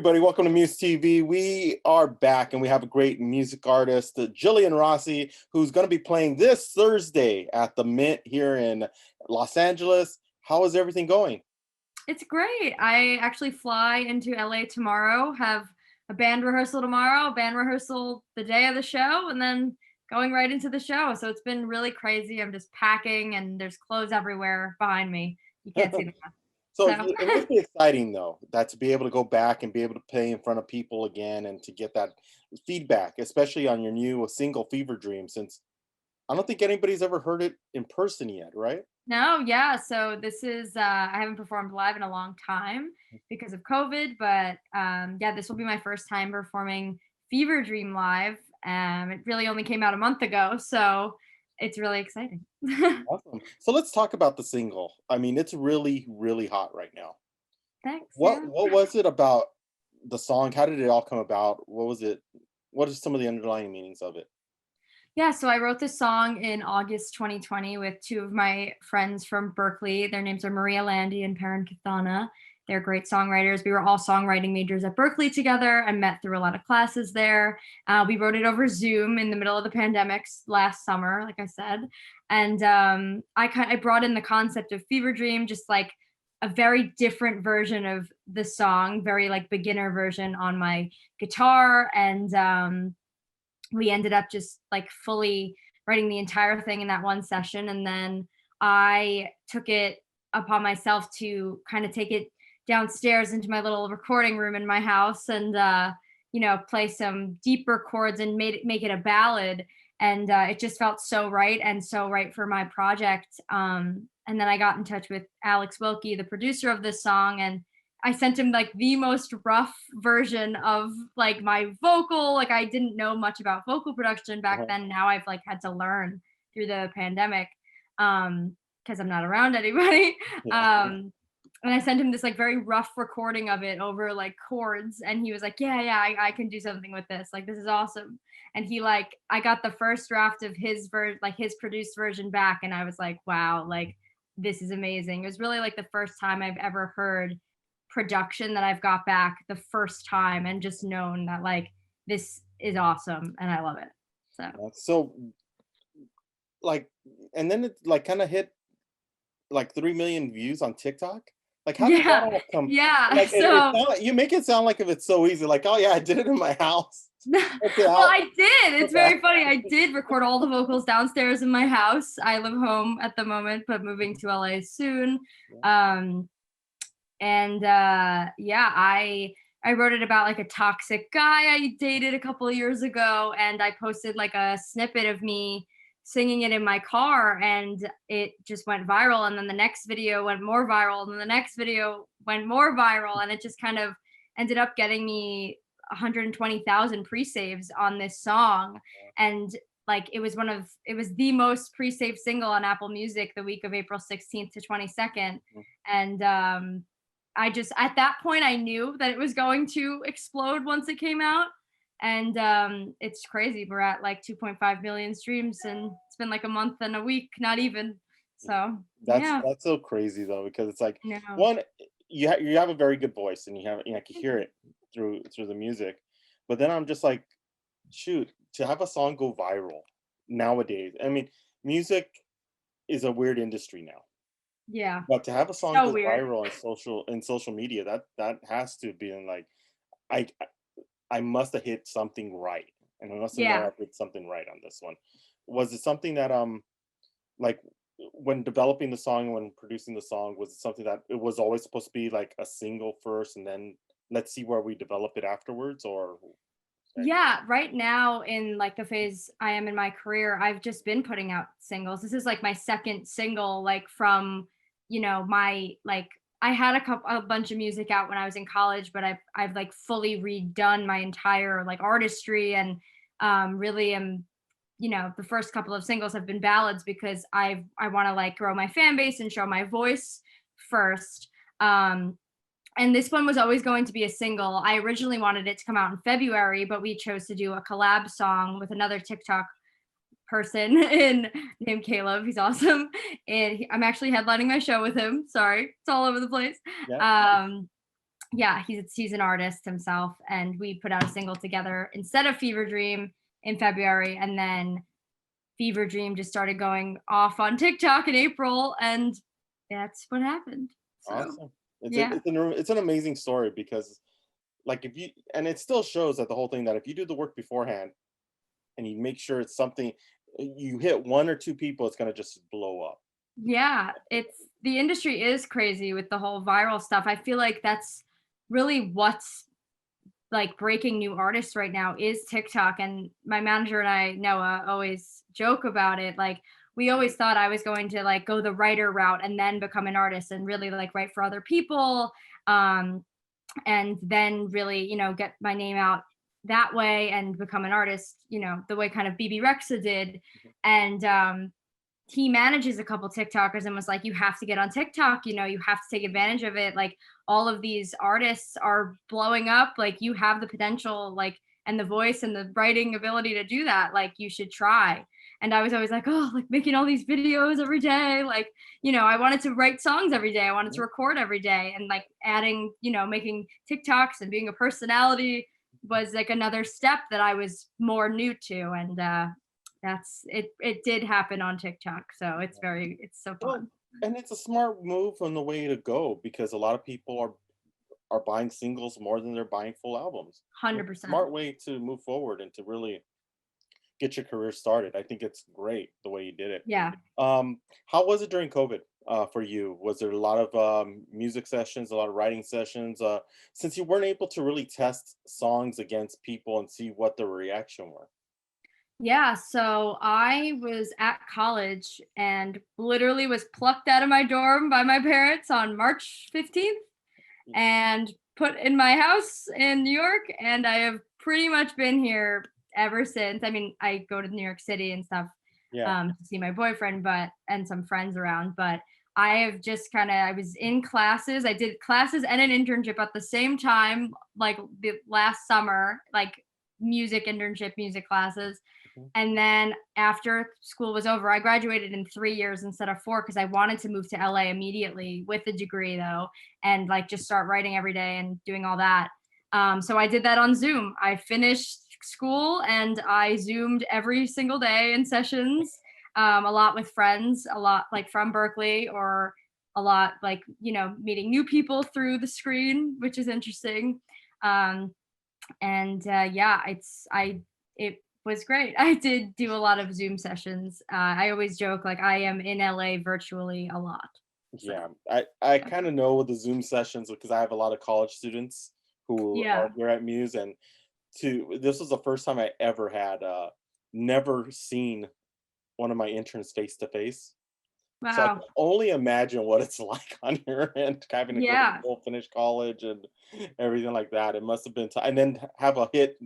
everybody. Welcome to MUSE TV. We are back and we have a great music artist, Jillian Rossi, who's going to be playing this Thursday at the Mint here in Los Angeles. How is everything going? It's great. I actually fly into LA tomorrow, have a band rehearsal tomorrow, band rehearsal the day of the show, and then going right into the show. So it's been really crazy. I'm just packing and there's clothes everywhere behind me. You can't see them. So So it must be exciting though, that to be able to go back and be able to play in front of people again and to get that feedback, especially on your new single Fever Dream, since I don't think anybody's ever heard it in person yet, right? no, yeah. So this is I haven't performed live in a long time because of COVID, but yeah, this will be my first time performing Fever Dream live. It really only came out a month ago, so it's really exciting. Awesome. So let's talk about the single. I mean, it's really, really hot right now. Thanks. What Yeah. what was it about the song? How did it all come about? What was it? What are some of the underlying meanings of it? Yeah, so I wrote this song in August 2020 with two of my friends from Berklee. Their names are Maria Landy and Perrin Kathana. They're great songwriters. We were all songwriting majors at Berklee together and met through a lot of classes there. We wrote it over Zoom in the middle of the pandemic last summer, like I said. And I brought in the concept of Fever Dream, just like a very different version of the song, very like beginner version on my guitar. And we ended up just like fully writing the entire thing in that one session. And then I took it upon myself to kind of take it downstairs into my little recording room in my house and play some deeper chords and make it a ballad. And it just felt so right and so right for my project. And then I got in touch with Alex Wilkie, the producer of this song, and I sent him like the most rough version of like my vocal. Like I didn't know much about vocal production back then. Now I've like had to learn through the pandemic because I'm not around anybody. Yeah. And I sent him this like very rough recording of it over like chords, and he was like, "Yeah, I can do something with this. Like this is awesome." And I got the first draft of his his produced version back, and I was like, "Wow, like this is amazing." It was really like the first time I've ever heard production that I've got back the first time and just known that like this is awesome and I love it. So like, and then it like kind of hit like 3 million views on TikTok. Like, how did that Yeah, all come? yeah. Like, it So sound like, you make it sound like if it's so easy. Like, oh yeah, I did it in my house. well, Okay, I did. It's very funny. I did record all the vocals downstairs in my house. I live home at the moment, but moving to LA soon. Um, yeah, I wrote it about like a toxic guy I dated a couple of years ago, and I posted like a snippet of me singing it in my car, and it just went viral. And then the next video went more viral, and then the next video went more viral, and it just kind of ended up getting me 120,000 pre-saves on this song. And like it was the most pre-saved single on Apple Music the week of April 16th to 22nd. And I just at that point I knew that it was going to explode once it came out. And it's crazy. We're at like 2.5 million streams, and it's been like a month and a week, not even. So yeah, that's so crazy though, because it's like, I know. one, you have a very good voice, and I can hear it through the music. But then I'm just like, shoot, to have a song go viral nowadays. I mean, music is a weird industry now. Yeah, But to have a song so go weird. viral in social media, that has to be in like, I I must have hit something right, and I must have know Yeah. I did something right on this one. Was it something that like when developing the song, when producing the song, was it something that it was always supposed to be like a single first, and then let's see where we develop it afterwards, or Yeah, right now in like the phase I am in my career, I've just been putting out singles. This is like my second single, like from, my like I had a bunch of music out when I was in college, but I've like fully redone my entire like artistry and really am, the first couple of singles have been ballads because I want to like grow my fan base and show my voice first. And this one was always going to be a single. I originally wanted it to come out in February, but we chose to do a collab song with another TikTok person named Caleb. He's awesome. And I'm actually headlining my show with him. Sorry, it's all over the place. yeah. Yeah, he's an artist himself, and we put out a single together instead of Fever Dream in February, and then Fever Dream just started going off on TikTok in April, and that's what happened. So Awesome. It's a, yeah, it's an amazing story because like if you and it still shows that the whole thing that if you do the work beforehand and you make sure it's something you hit one or two people, it's gonna just blow up. yeah, it's the industry is crazy with the whole viral stuff. I feel like that's really what's like breaking new artists right now is TikTok. And my manager and I, Noah, always joke about it. Like we always thought I was going to like go the writer route and then become an artist and really like write for other people. Um, and then really, get my name out that way and become an artist, the way kind of BB Rexa did. And he manages a couple TikTokers and was like, you have to get on TikTok, you have to take advantage of it. Like all of these artists are blowing up. Like you have the potential, like, and the voice and the writing ability to do that. Like you should try. And I was always like, oh, like making all these videos every day. Like, I wanted to write songs every day. I wanted to record every day. And like adding, making TikToks and being a personality was like another step that I was more new to. And that's it did happen on TikTok. So it's so Well, fun. and it's a smart move on the way to go because a lot of people are buying singles more than they're buying full albums. It's a 100%. smart way to move forward and to really get your career started. I think it's great the way you did it. Yeah. How was it during COVID for you? Was there a lot of music sessions, a lot of writing sessions? Since you weren't able to really test songs against people and see what the reaction were. Yeah, so I was at college and literally was plucked out of my dorm by my parents on March 15th and put in my house in New York, and I have pretty much been here ever since. I mean, I go to New York City and stuff Yeah. to see my boyfriend, but and some friends around, but I have just kind of I was in classes. I did classes and an internship at the same time, like the last summer, like music internship, music classes. Mhm. And then after school was over, I graduated in 3 years instead of four because I wanted to move to LA immediately with a degree though, and like just start writing every day and doing all that. So I did that on Zoom. I finished school and I Zoomed every single day in sessions, a lot with friends, a lot like from Berklee, or a lot like, meeting new people through the screen, which is interesting. Um, and yeah, it was great. I did do a lot of Zoom sessions. I always joke like I am in LA virtually a lot. So Yeah, I kind of know the Zoom sessions because I have a lot of college students who yeah. are here at Muse, and to this was the first time I ever had never seen one of my interns face to face. So I can Wow. only imagine what it's like on your end, having to go to Yeah. school, finish college, and everything like that. It must have been, and then have a hit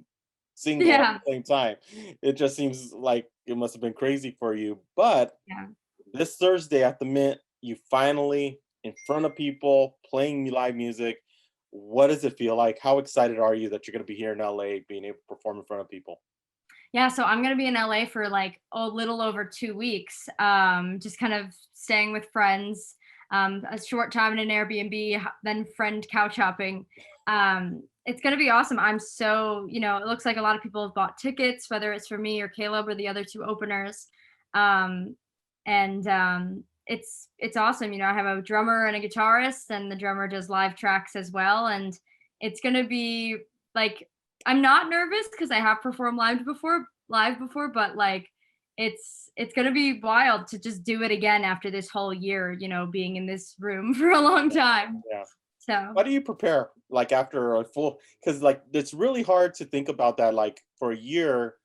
single at Yeah. the same time. It just seems like it must have been crazy for you. But Yeah. this Thursday at the Mint, you finally in front of people playing live music. What does it feel like? How excited are you that you're going to be here in LA, being able to perform in front of people? Yeah, so I'm gonna be in LA for like a little over 2 weeks. Just kind of staying with friends, a short time in an Airbnb, then friend couch hopping. It's gonna be awesome. I'm so, it looks like a lot of people have bought tickets, whether it's for me or Caleb or the other two openers. Um, and it's awesome. I have a drummer and a guitarist, and the drummer does live tracks as well. And it's gonna be like I'm not nervous because I have performed live before, but like it's gonna be wild to just do it again after this whole year, being in this room for a long time. Yeah. So How do you prepare like after a full because like it's really hard to think about that like for a year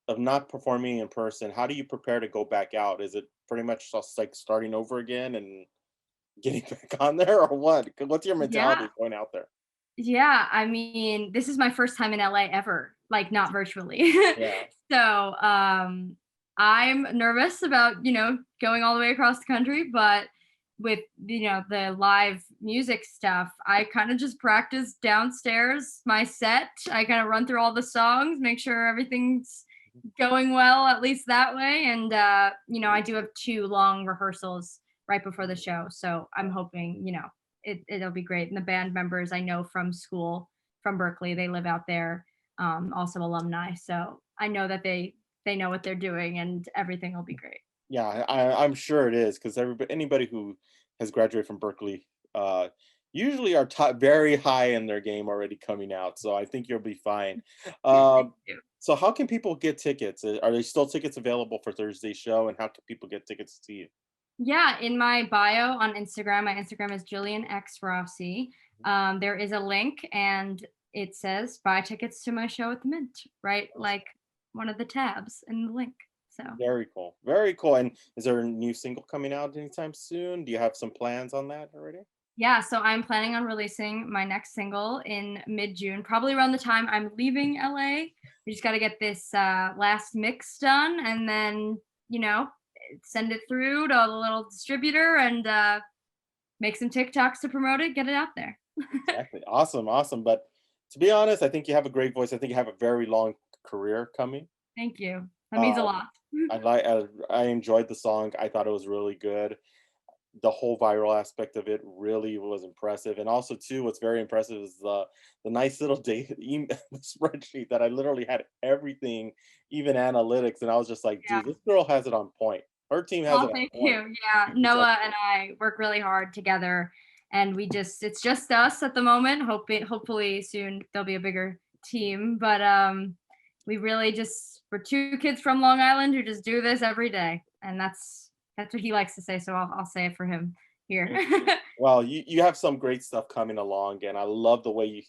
of not performing in person. How do you prepare to go back out? Is it pretty much just like starting over again and getting back on there or what? What's your yeah, mentality going out there? yeah. I mean, this is my first time in LA ever, like not virtually. Yeah. So I'm nervous about, going all the way across the country, but with the live music stuff, I kind of just practice downstairs my set. I kind of run through all the songs, make sure everything's going well, at least that way. And I do have two long rehearsals right before the show. So I'm hoping, it'll be great. And the band members I know from school, from Berklee, they live out there, also alumni. So I know that they know what they're doing and everything will be great. Yeah, I'm sure it is because anybody who has graduated from Berkeley uh, usually are very high in their game already coming out. So I think you'll be fine. Thank Um, you. so how can people get tickets? Are there still tickets available for Thursday's show? And how can people get tickets to see you? Yeah, in my bio on Instagram, my Instagram is Jillian X Rossi. There is a link and it says buy tickets to my show at the Mint, right? Like one of the tabs in the link. So Very cool. Very cool. And is there a new single coming out anytime soon? Do you have some plans on that already? yeah, so I'm planning on releasing my next single in mid-June, probably around the time I'm leaving LA. We just got to get this last mix done and then, you know, send it through to the little distributor and make some TikToks to promote it, get it out there. Exactly. Awesome. Awesome. But to be honest, I think you have a great voice. I think you have a very long career coming. Thank you. That means a Um, lot. I enjoyed the song. I thought it was really good. The whole viral aspect of it really was impressive, and also too, what's very impressive is the nice little data spreadsheet that I literally had everything, even analytics, and I was just like, Yeah. dude, this girl has it on point. Her team has it Oh, on thank point. you. Yeah, It's like, Noah and I work really hard together, and it's just us at the moment. Hopefully soon there'll be a bigger team, but we really just we're two kids from Long Island who just do this every day, and that's what he likes to say. So I'll say it for him here. well, you have some great stuff coming along, and I love the way you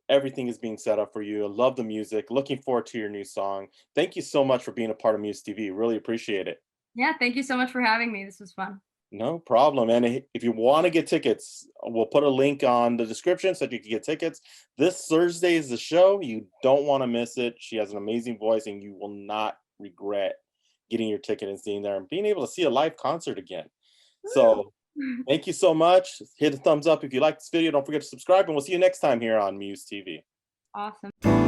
everything is being set up for you. I love the music. Looking forward to your new song. Thank you so much for being a part of Muse TV. Really appreciate it. Yeah, thank you so much for having me. This was fun. No problem. And if you want to get tickets, we'll put a link on the description so that you can get tickets. This Thursday is the show. You don't want to miss it. She has an amazing voice, and you will not regret getting your ticket and seeing there and being able to see a live concert again. So thank you so much. Hit a thumbs up if you like this video. Don't forget to subscribe, and we'll see you next time here on Muse TV. Awesome.